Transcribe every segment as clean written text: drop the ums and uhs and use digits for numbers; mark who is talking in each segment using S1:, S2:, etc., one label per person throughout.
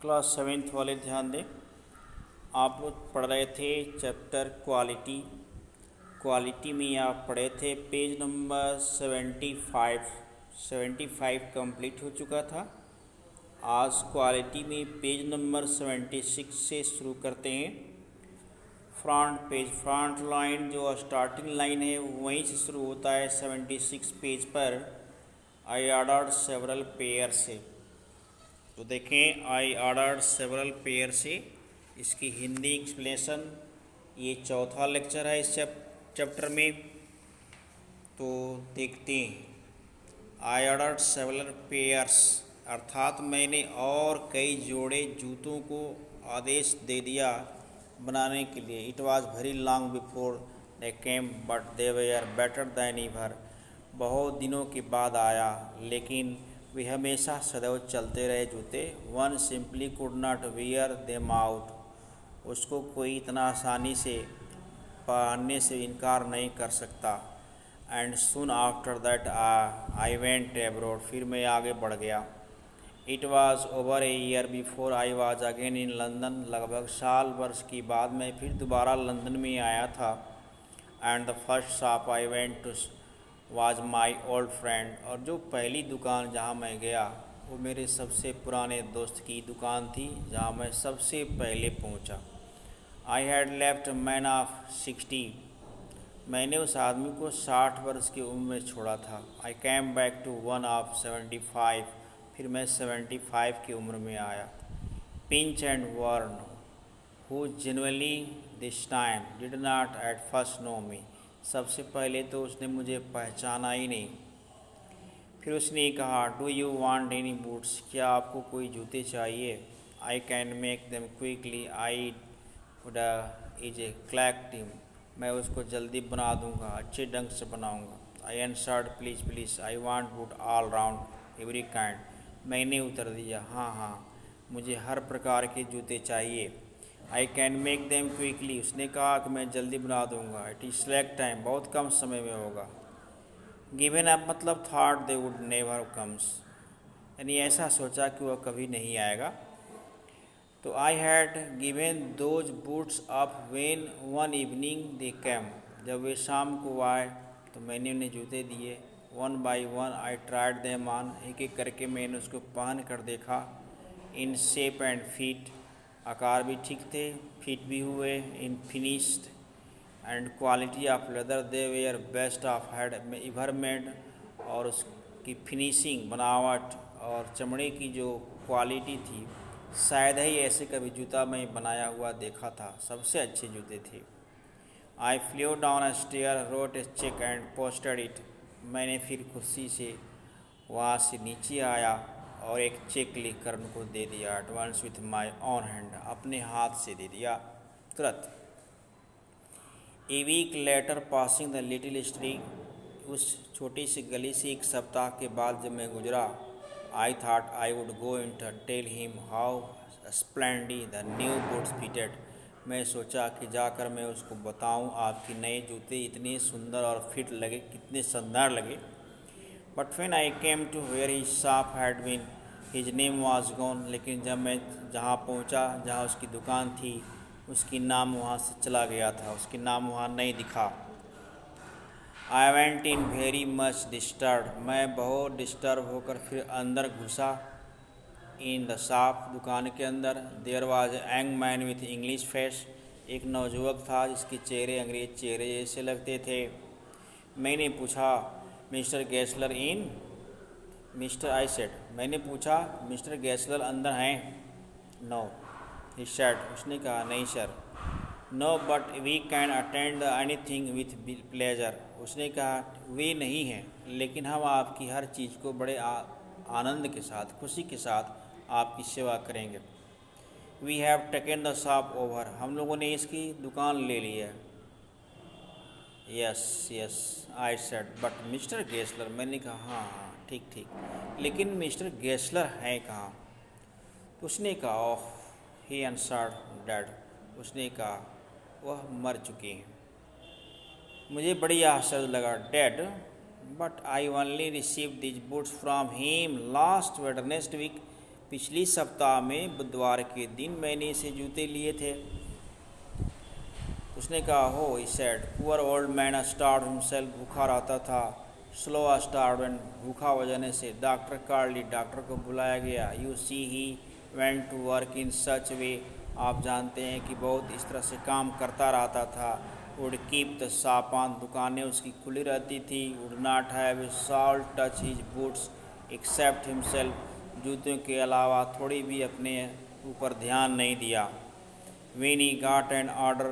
S1: Class seventh वाले ध्यान दें। आप लोग पढ़ रहे थे चैप्टर क्वालिटी। क्वालिटी में आप पढ़े थे पेज नंबर 75 कंप्लीट हो चुका था। आज क्वालिटी में पेज नंबर 76 से शुरू करते हैं। फ्रंट लाइन जो स्टार्टिंग लाइन है वहीं से शुरू होता है 76 पेज पर। आई ऑर्डर्ड सेवरल पेयर से। तो देखें, आई ऑर्डर्ड सेवरल पेयर से इसकी हिंदी एक्सप्लेनेशन। ये चौथा लेक्चर है इस चैप्टर में। तो देखते हैं। आई ऑर्डर्ड सेवरल पेयर्स अर्थात मैंने और कई जोड़े जूतों को आदेश दे दिया बनाने के लिए। It was very long before they came but they were better than ever. बहुत दिनों के बाद आया लेकिन वे हमेशा सदैव चलते रहे जूते। One simply could not wear them out. उसको कोई इतना आसानी से पहनने से इनकार नहीं कर सकता। And soon after that I went abroad. फिर मैं आगे बढ़ गया। It was over a year before I was again in London. लगभग साल वर्ष के बाद मैं फिर दोबारा लंदन में आया था। And the first shop I went to was my old friend. और जो पहली दुकान जहाँ मैं गया वो मेरे सबसे पुराने दोस्त की दुकान थी जहाँ मैं सबसे पहले पहुँचा। I had left man of 60। मैंने उस आदमी को 60 वर्ष की उम्र में छोड़ा था। I came back to one of 75। फिर मैं 75 की उम्र में आया। Pinch and vern who genuinely this time did not at first know me. सबसे पहले तो उसने मुझे पहचाना ही नहीं। फिर उसने कहा, do you want any boots. क्या आपको कोई जूते चाहिए। I can make them quickly. I would is a clack team. मैं उसको जल्दी बना दूंगा, अच्छे ढंग से बनाऊंगा। I answered, please please I want boot all round every kind. मैंने उत्तर दिया, हाँ, मुझे हर प्रकार के जूते चाहिए। I can make them quickly. उसने कहा कि मैं जल्दी बना दूंगा। It is slack time. बहुत कम समय में होगा। गिवन अप मतलब thought they would never comes. यानी ऐसा सोचा कि वह कभी नहीं आएगा। तो I had given those boots up when one evening they came. जब वे शाम को आए तो मैंने उन्हें जूते दिए। One by one I tried them on. एक एक करके मैंने उसको पहन कर देखा। इन शेप एंड फीट, आकार भी ठीक थे, फिट भी हुए। In finished and quality of leather they were best of had ever made. और उसकी फिनिशिंग, बनावट और चमड़े की जो क्वालिटी थी, शायद ही ऐसे कभी जूता मैं बनाया हुआ देखा था। सबसे अच्छे जूते थे। I flew down a stair, wrote a cheque and posted it. मैंने फिर खुशी से वहाँ से नीचे आया और एक चेक लिख कर उनको दे दिया। Advance with my own hand. अपने हाथ से दे दिया तुरंत। A week later passing the little street. उस छोटी सी गली से एक सप्ताह के बाद जब मैं गुजरा, I thought I would go in to tell him how splendid the new boots fitted. मैं सोचा कि जाकर मैं उसको बताऊं आपके नए जूते इतने सुंदर और फिट लगे, कितने शानदार लगे। But when I came to where his shop had been, his name was gone. लेकिन जब मैं जहाँ पहुँचा, जहाँ उसकी दुकान थी, उसकी नाम वहाँ से चला गया था। उसकी नाम वहाँ नहीं दिखा। I went in very much disturb. मैं बहुत डिस्टर्ब होकर फिर अंदर घुसा। इन द शॉप, दुकान के अंदर। There was a young man with English face. एक नौजुवक था जिसके चेहरे अंग्रेज चेहरे जैसे लगते थे। मैंने पूछा, mister Gessler in. Mister I said. मैंने पूछा, मिस्टर गैसलर अंदर हैं। No he said. उसने कहा, नहीं sir. No but we can attend anything with pleasure. उसने कहा, वे नहीं हैं लेकिन हम आपकी हर चीज़ को बड़े आनंद के साथ, खुशी के साथ आपकी सेवा करेंगे। We have taken the shop over. हम लोगों ने इसकी दुकान ले ली है। Yes I said but mister Gessler. मैंने कहा, हाँ, ठीक, लेकिन मिस्टर गैसलर हैं कहाँ। उसने कहा, ओह ही आंसर्ड डेड। उसने कहा, वह मर चुके हैं। मुझे बड़ी आश्चर्य लगा। Dead, but I only receive these boots from him last Wednesday week. पिछली सप्ताह में बुधवार के दिन मैंने इसे जूते लिए थे। उसने कहा, हो he said, poor old man starve himself, भूखा रहता था, स्लो स्टार्वेंट, भूखा वजह से। डॉक्टर कार्ली, डॉक्टर को बुलाया गया। You see he went to work in such way, आप जानते हैं कि बहुत इस तरह से काम करता रहता था। Would keep the shop on, दुकानें उसकी खुली रहती थी। Would not have salt touch his boots except himself, जूतों के अलावा थोड़ी भी अपने ऊपर ध्यान नहीं दिया। When he got an order,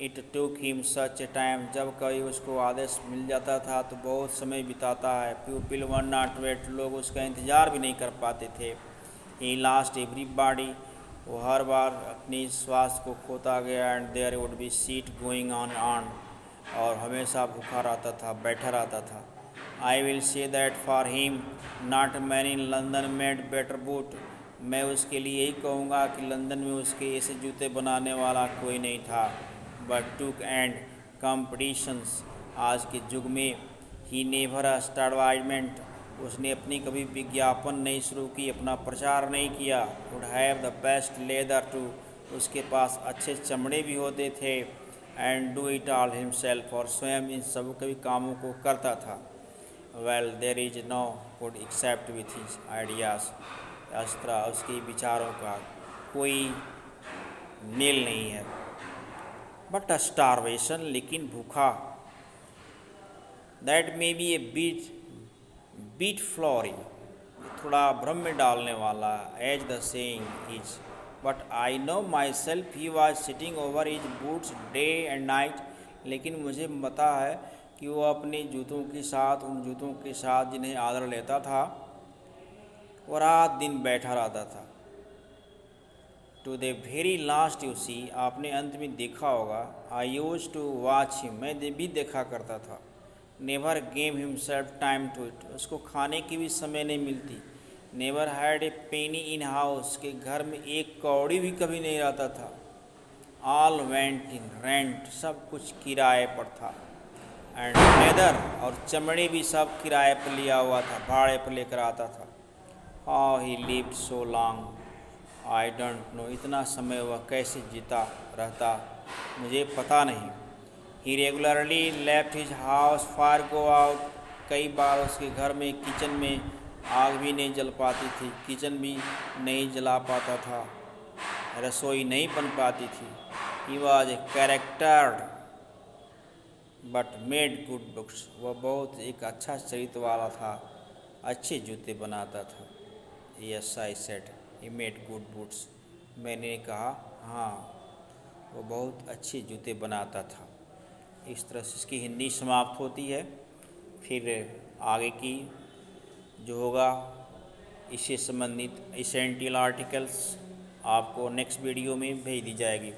S1: it took him such a time, जब कभी उसको आदेश मिल जाता था तो बहुत समय बिताता है। People were not wait, लोग उसका इंतज़ार भी नहीं कर पाते थे। He lost everybody, वो हर बार अपनी स्वास्थ्य को खोता गया। And there would be seat going on, और हमेशा भूखा रहता था, बैठा रहता था। I will say that for him, not many in London made better boot, मैं उसके लिए यही कहूँगा कि लंदन में उसके ऐसे जूते बनाने वाला कोई नहीं था। बट टुक एंड कॉम्पिटिशन्स, आज के युग में। ही नेवर एडवर्टाइजमेंट, उसने अपनी कभी विज्ञापन नहीं शुरू की, अपना प्रचार नहीं किया। Would have the best leather too, उसके पास अच्छे चमड़े भी होते थे। And do it all himself, और स्वयं इन सब के भी कामों को करता था। Well there is no good except with his ideas, इस तरह उसके विचारों का कोई मेल नहीं है। बट स्टारवेशन, लेकिन भूखा। That may be a bit flowery, थोड़ा भ्रम में डालने वाला, as the saying is. But I know myself he was sitting over his boots day and night, लेकिन मुझे पता है कि वो अपने जूतों के साथ, उन जूतों के साथ जिन्हें आदर लेता था, वो रात दिन बैठा रहता था। To the very last you see, आपने अंत में देखा होगा। I use to watch him, मैं भी देखा करता था। Never gave himself time to eat, उसको खाने की भी समय नहीं मिलती। Never had a penny in house, के घर में एक कौड़ी भी कभी नहीं रहता था। ऑल वेंट इन रेंट, सब कुछ किराए पर था। एंड लेदर, और चमड़े भी सब किराए पर लिया हुआ था, भाड़े पर लेकर आता था। How he lived so long, I don't know, इतना समय वह कैसे जीता रहता मुझे पता नहीं। He regularly left his house for go out, कई बार उसके घर में किचन में आग भी नहीं जल पाती थी, किचन भी नहीं जला पाता था, रसोई नहीं बन पाती थी। He was a character but made good books, वह बहुत एक अच्छा चरित्र वाला था, अच्छे जूते बनाता था। Yes I said he made good boots, मैंने कहा हाँ, वो बहुत अच्छे जूते बनाता था। इस तरह से इसकी हिंदी समाप्त होती है। फिर आगे की जो होगा इससे संबंधित एसेंशियल आर्टिकल्स आपको नेक्स्ट वीडियो में भेज दी जाएगी।